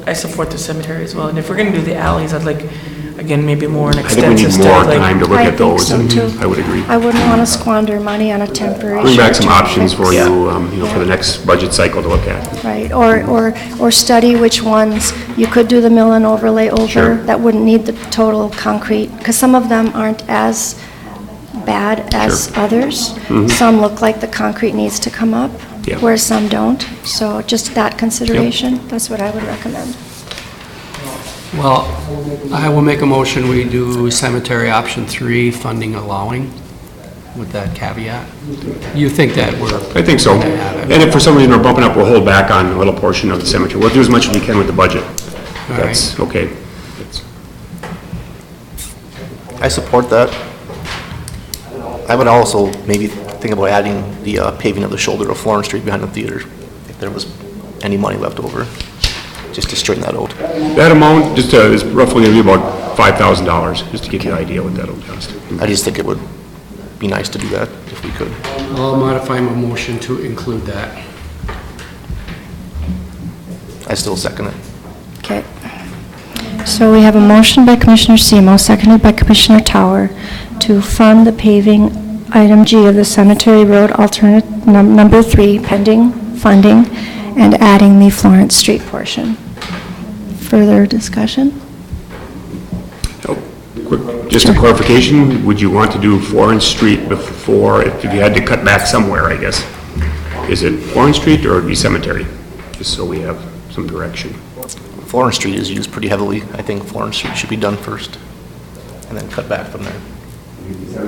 Speaker 6: I support the cemetery as well, and if we're gonna do the alleys, I'd like, again, maybe more an
Speaker 10: I think we
Speaker 6: extensive
Speaker 10: need
Speaker 6: study.
Speaker 10: more
Speaker 6: like-
Speaker 10: time to look
Speaker 2: I
Speaker 10: at
Speaker 2: think
Speaker 10: those,
Speaker 2: so,
Speaker 10: and
Speaker 2: too.
Speaker 10: I would agree.
Speaker 2: I wouldn't want to squander money on a temporary...
Speaker 10: Bring back some
Speaker 2: short-term
Speaker 10: options for
Speaker 2: fix.
Speaker 10: you, for the next budget cycle to look at.
Speaker 2: Right, or study which ones you could do the mill and overlay over
Speaker 10: Sure.
Speaker 2: that wouldn't need the total concrete, because some of them aren't as bad as others. Some look like the concrete needs to come up,
Speaker 10: Yeah.
Speaker 2: whereas some don't. So just that consideration, that's what I would recommend.
Speaker 4: Well, I will make a motion, we do cemetery option 3, funding allowing, with that caveat. You think that we're...
Speaker 10: I think so. And if for some reason we're bumping up, we'll hold back on a little portion of the cemetery. We'll do as much as we can with the budget.
Speaker 4: All
Speaker 10: That's okay.
Speaker 5: I support that. I would also maybe think about adding the paving of the shoulder of Florence Street behind the theater, if there was any money left over, just to straighten that out.
Speaker 10: That amount just is roughly going to be about $5,000, just to give you an idea what that'll cost.
Speaker 5: I just think it would be nice to do that if we could.
Speaker 4: I'll modify my motion to include that.
Speaker 5: I still second it.
Speaker 2: Okay. So we have a motion by Commissioner Semo, seconded by Commissioner Tower, to fund the paving item G of the Cemetery Road alternate number 3, pending funding, and adding the Florence Street portion. Further discussion?
Speaker 10: Quick, just a clarification, would you want to do Florence Street before, if you had to cut back somewhere, I guess? Is it Florence Street or would it be Cemetery? Just so we have some direction.
Speaker 5: Florence Street is used pretty heavily. I think Florence Street should be done first, and then cut back from there.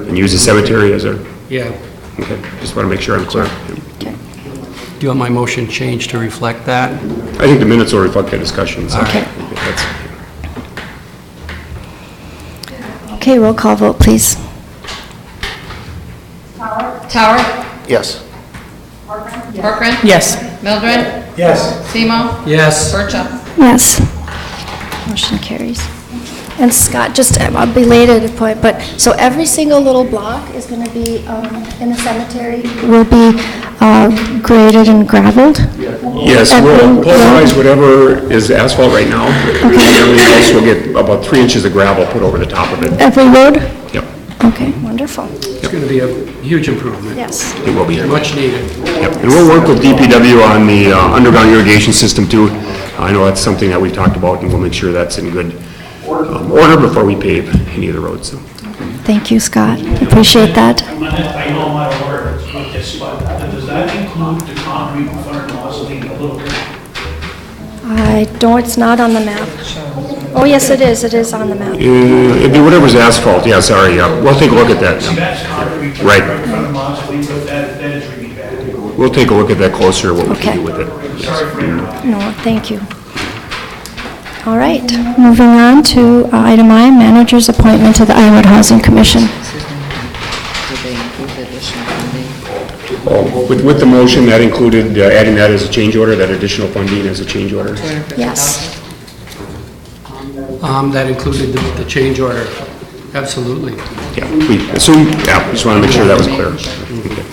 Speaker 10: And use the cemetery as a,
Speaker 4: Yeah.
Speaker 10: okay, just want to make sure I'm clear.
Speaker 2: Okay.
Speaker 4: Do you want my motion changed to reflect that?
Speaker 10: I think the minutes will reflect that discussion, so.
Speaker 2: Okay.
Speaker 10: That's-
Speaker 2: Okay, roll call vote, please.
Speaker 3: Tower?
Speaker 5: Yes.
Speaker 3: Corcoran?
Speaker 6: Yes.
Speaker 3: Mildred?
Speaker 13: Yes.
Speaker 3: Semo?
Speaker 4: Yes.
Speaker 3: Bertram?
Speaker 2: Yes. Motion carries. And Scott, just a belated point, but, so every single little block is going to be, in the cemetery, will be graded and gravelled?
Speaker 10: Yes, we'll pulverize whatever is asphalt right now. And everything else will get about 3 inches of gravel put over the top of it.
Speaker 2: Every road?
Speaker 10: Yep,
Speaker 2: Okay, wonderful.
Speaker 4: It's going to be a huge improvement.
Speaker 2: Yes.
Speaker 10: it will be.
Speaker 4: Much needed.
Speaker 10: Yep, and we'll work with DPW on the underground irrigation system too. I know that's something that we've talked about, and we'll make sure that's in good order before we pave any of the roads. So.
Speaker 2: Thank you, Scott. Appreciate that.
Speaker 7: I know I'm out of order with this, but does that include the concrete in front of the mausoleum a little bit?
Speaker 2: I don't, it's not on the map. Oh, yes, it is on the map.
Speaker 10: It'd be whatever's asphalt, yeah, sorry, yeah. We'll take a look at that.
Speaker 7: See, that's concrete
Speaker 10: Right.
Speaker 7: right in front of the mausoleum, but that is really bad.
Speaker 10: We'll take a look at that closer, what we
Speaker 2: Okay.
Speaker 10: can do with it.
Speaker 7: Sorry for interrupting.
Speaker 2: No, thank you. All right, moving on to item I, manager's appointment to the Ironwood Housing Commission.
Speaker 3: Did they include the additional funding?
Speaker 10: Oh, with the motion, that included adding that as a change order, that additional funding as a change order?
Speaker 2: Yes.
Speaker 4: That included the change order. Absolutely.
Speaker 10: Yeah, we assume, yeah, just want to make sure that was clear. Okay.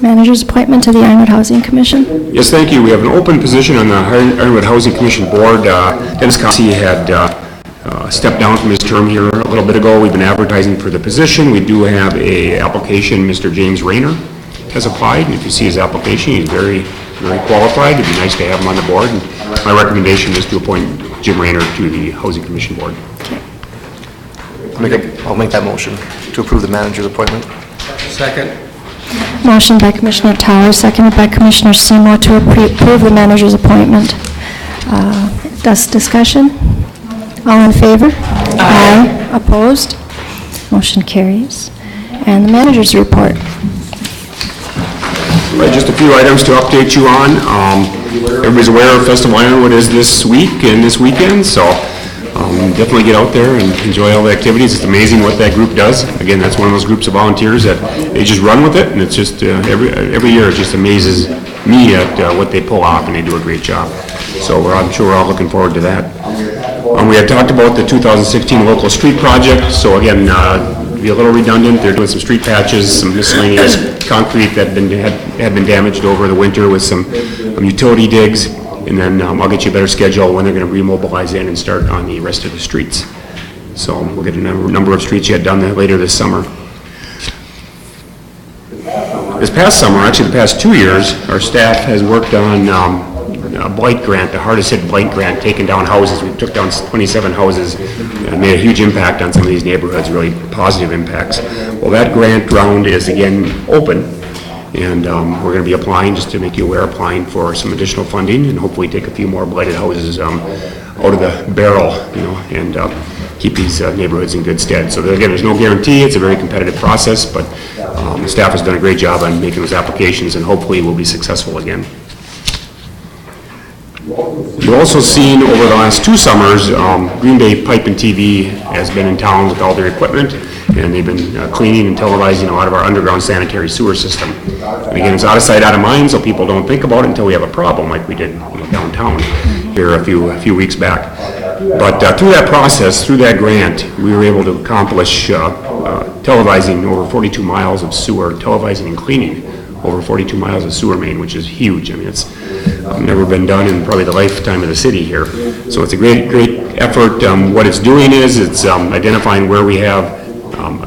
Speaker 2: Manager's appointment to the Ironwood Housing Commission.
Speaker 10: Yes, thank you. We have an open position on the Ironwood Housing Commission Board. Dennis Cossey had stepped down from his term here a little bit ago. We've been advertising for the position. We do have a application. Mr. James Rayner has applied, and if you see his application, he's very, very qualified. It'd be nice to have him on the board. And my recommendation is to appoint Jim Rayner to the Housing Commission Board.
Speaker 5: I'll make that motion to approve the manager's appointment.
Speaker 4: Second.
Speaker 2: Motion by Commissioner Towers, seconded by Commissioner Semo to approve the manager's appointment. Discussion? All in favor? Aye. Opposed? Motion carries. And the manager's report.
Speaker 10: Right, just a few items to update you on. Everybody's aware Festival Ironwood is this week and this weekend, so definitely get out there and enjoy all the activities. It's amazing what that group does. Again, that's one of those groups of volunteers that they just run with it, and it's just every year it just amazes me at what they pull off, and they do a great job. So I'm sure we're all looking forward to that. We had talked about the 2016 local street project, so again, to be a little redundant, they're doing some street patches, some miscellaneous concrete that had been damaged over the winter with some utility digs, and then I'll get you a better schedule when they're going to remobilize in and start on the rest of the streets. So we'll get a number of streets yet done later this summer. This past summer, actually the past 2 years, our staff has worked on a blight grant, the hardest hit blight grant, taking down houses. We took down 27 houses and made a huge impact on some of these neighborhoods, really positive impacts. Well, that grant round is again open, and we're going to be applying, just to make you aware, applying for some additional funding and hopefully take a few more blighted houses out of the barrel, and keep these neighborhoods in good stead. So again, there's no guarantee. It's a very competitive process, but the staff has done a great job on making those applications, and hopefully we'll be successful again. You've also seen over the last 2 summers, Green Bay Pipe and TV has been in town with all their equipment, and they've been cleaning and televising a lot of our underground sanitary sewer system. And again, it's out of sight, out of mind, so people don't think about it until we have a problem like we did downtown here a few weeks back. But through that process, through that grant, we were able to accomplish televising over 42 miles of sewer, televising and cleaning over 42 miles of sewer main, which is huge. I mean, it's never been done in probably the lifetime of the city here. So it's a great effort. What it's doing is it's identifying where we have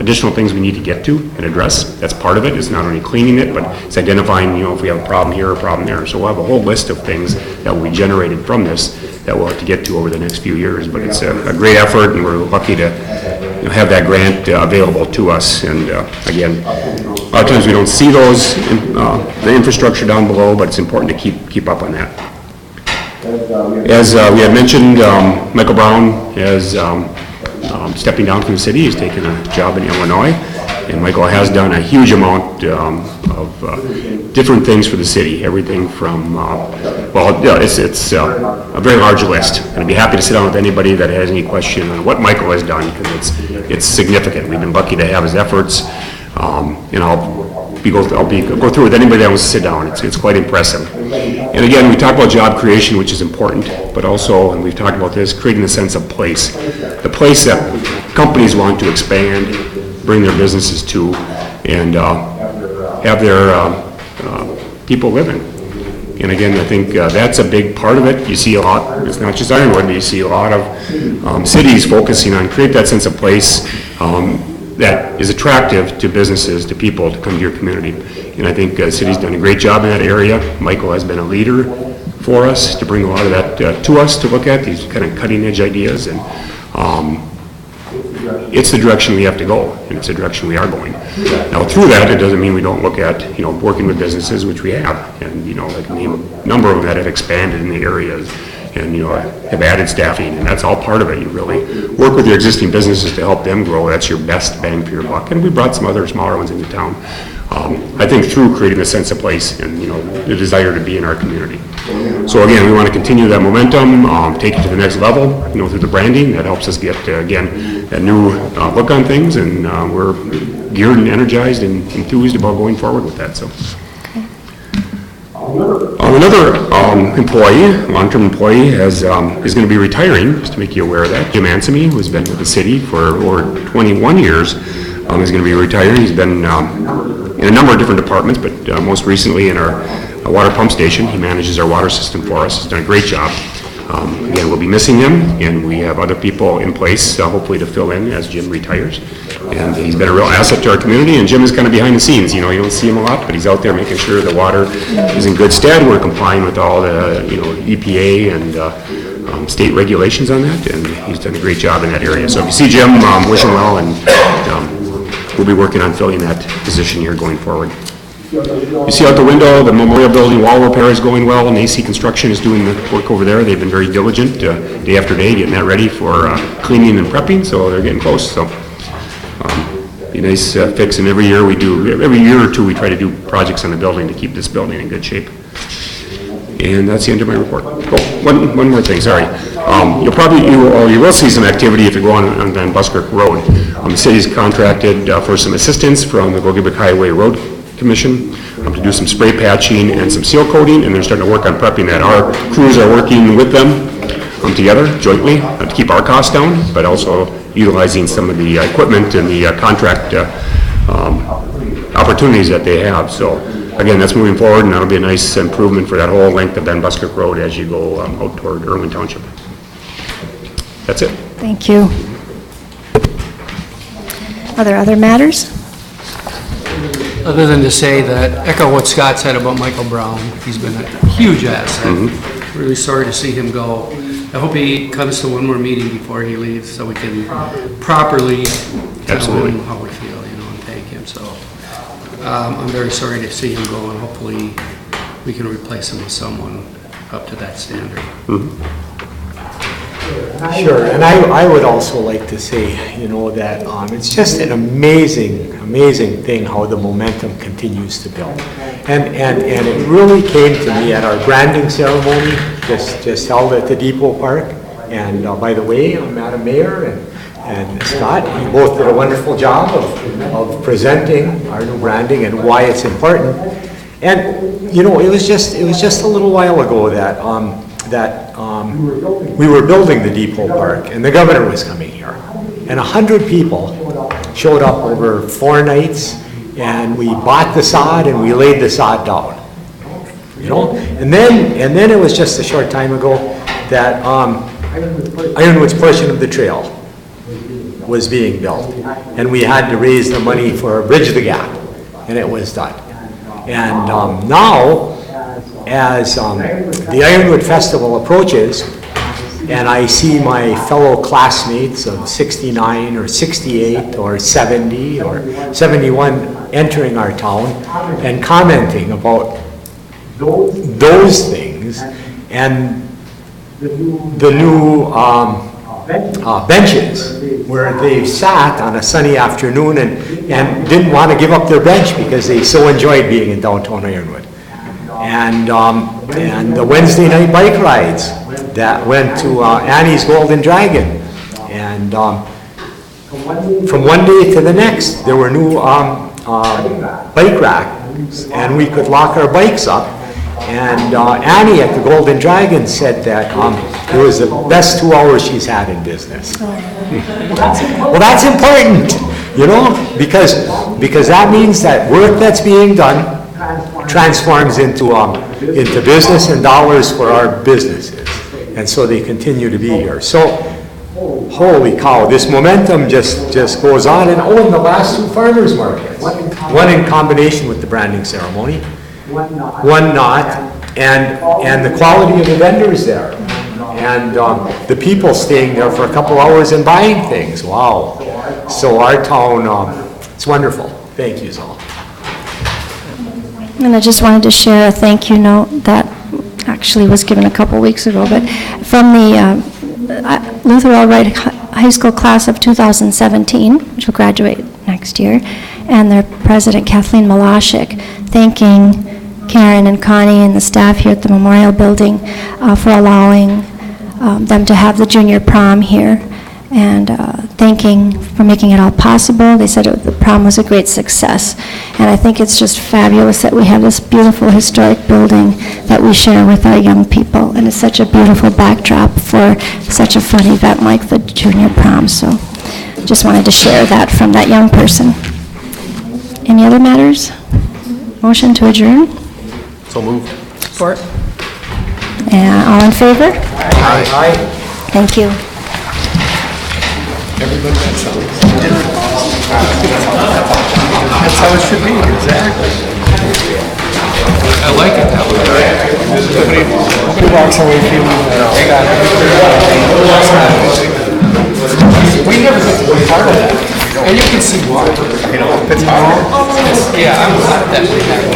Speaker 10: additional things we need to get to and address. That's part of it. It's not only cleaning it, but it's identifying, if we have a problem here or a problem there. So we'll have a whole list of things that will be generated from this that we'll have to get to over the next few years. But it's a great effort, and we're lucky to have that grant available to us. And again, a lot of times we don't see those, the infrastructure down below, but it's important to keep up on that. As we had mentioned, Michael Brown is stepping down from the city. He's taken a job in Illinois, and Michael has done a huge amount of different things for the city. Everything from, it's a very large list. And I'd be happy to sit down with anybody that has any question on what Michael has done, because it's significant. We've been lucky to have his efforts, and I'll go through with anybody that wants to sit down. It's quite impressive. And again, we talk about job creation, which is important, but also, and we've talked about this, creating a sense of place. The place that companies want to expand, bring their businesses to, and have their people living. And again, I think that's a big part of it. You see a lot, it's not just Ironwood, but you see a lot of cities focusing on create that sense of place that is attractive to businesses, to people, to come to your community. And I think the city's done a great job in that area. Michael has been a leader for us to bring a lot of that to us to look at, these kind of cutting edge ideas. And it's the direction we have to go, and it's the direction we are going. Now through that, it doesn't mean we don't look at, working with businesses, which we have. And, I can name a number of them that have expanded in the areas and, have added staffing, and that's all part of it. You really work with your existing businesses to help them grow. That's your best bang for your buck. And we brought some other smaller ones into town. I think through creating a sense of place and, the desire to be in our community. So again, we want to continue that momentum, take it to the next level, through the branding. That helps us get, again, that new look on things, and we're geared and energized and enthused about going forward with that. So. Another employee, long-term employee, is going to be retiring, just to make you aware of that. Jim Ansemy, who's been with the city for over 21 years, is going to be retiring. He's been in a number of different departments, but most recently in our water pump station. He manages our water system for us. He's done a great job. Again, we'll be missing him, and we have other people in place, hopefully to fill in as Jim retires. And he's been a real asset to our community, and Jim is kind of behind the scenes. You don't see him a lot, but he's out there making sure the water is in good stead. We're complying with all the, EPA and state regulations on that, and he's done a great job in that area. So if you see Jim, wish him well, and we'll be working on filling that position here going forward. You see out the window, the Memorial Building wall repair is going well, and AC Construction is doing the work over there. They've been very diligent day after day getting that ready for cleaning and prepping, so they're getting close. So be a nice fix, and every year or two we try to do projects on the building to keep this building in good shape. And that's the end of my report. Oh, one more thing, sorry. You will see some activity if you go on Van Buskirk Road. The city's contracted for some assistance from the Gogebic Highway Road Commission to do some spray patching and some seal coating, and they're starting to work on prepping that. Our crews are working with them together jointly to keep our costs down, but also utilizing some of the equipment and the contract opportunities that they have. So again, that's moving forward, and that'll be a nice improvement for that whole length of Ben Buskirk Road as you go out toward Irwin Township. That's it.
Speaker 2: Thank you. Are there other matters?
Speaker 4: Other than to say that, echo what Scott said about Michael Brown. He's been a huge asset. Really sorry to see him go. I hope he comes to one more meeting before he leaves so we can properly tell him how we feel, and thank him. So I'm very sorry to see him go, and hopefully we can replace him with someone up to that standard.
Speaker 13: Sure, and I would also like to say, that it's just an amazing thing how the momentum continues to build. And it really came to me at our branding ceremony, just held at the Depot Park. And by the way, Madam Mayor and Scott, you both did a wonderful job of presenting our new branding and why it's important. And, it was just a little while ago that we were building the Depot Park, and the governor was coming here. And 100 people showed up over 4 nights, and we bought the sod and we laid the sod down. And then it was just a short time ago that Ironwood's portion of the trail was being built, and we had to raise the money for Bridge the Gap, and it was done. And now, as the Ironwood Festival approaches, and I see my fellow classmates of 69 or 68 or 70 or 71 entering our town and commenting about those things, and the new benches where they sat on a sunny afternoon and didn't want to give up their bench because they so enjoyed being in downtown Ironwood. And the Wednesday night bike rides that went to Annie's Golden Dragon. And from one day to the next, there were new bike racks, and we could lock our bikes up. And Annie at the Golden Dragon said that it was the best 2 hours she's had in business. Well, that's important, because that means that work that's being done transforms into business and dollars for our businesses, and so they continue to be here. So, holy cow, this momentum just goes on. And in the last 2 farmers markets, one in combination with the branding ceremony, one not, and the quality of the vendors there, and the people staying there for a couple hours and buying things. Wow! So our town, it's wonderful. Thank you, Zal.
Speaker 2: And I just wanted to share a thank you note that actually was given a couple weeks ago, but from the Luther Allwright High School class of 2017, which will graduate next year, and their president, Kathleen Malashik, thanking Karen and Connie and the staff here at the Memorial Building for allowing them to have the junior prom here, and thanking for making it all possible. They said the prom was a great success, and I think it's just fabulous that we have this beautiful historic building that we share with our young people, and it's such a beautiful backdrop for such a fun event like the junior prom. So just wanted to share that from that young person. Any other matters? Motion to adjourn?
Speaker 5: So moved.
Speaker 6: Support.
Speaker 2: And all in favor?
Speaker 5: Aye.
Speaker 2: Thank you.
Speaker 1: Everybody that's how it should be, exactly.
Speaker 4: I like it that way.
Speaker 1: Nobody walks away feeling we never get to be part of that.
Speaker 4: And you can see why.
Speaker 1: It's hard.
Speaker 4: Yeah, I'm glad that we have.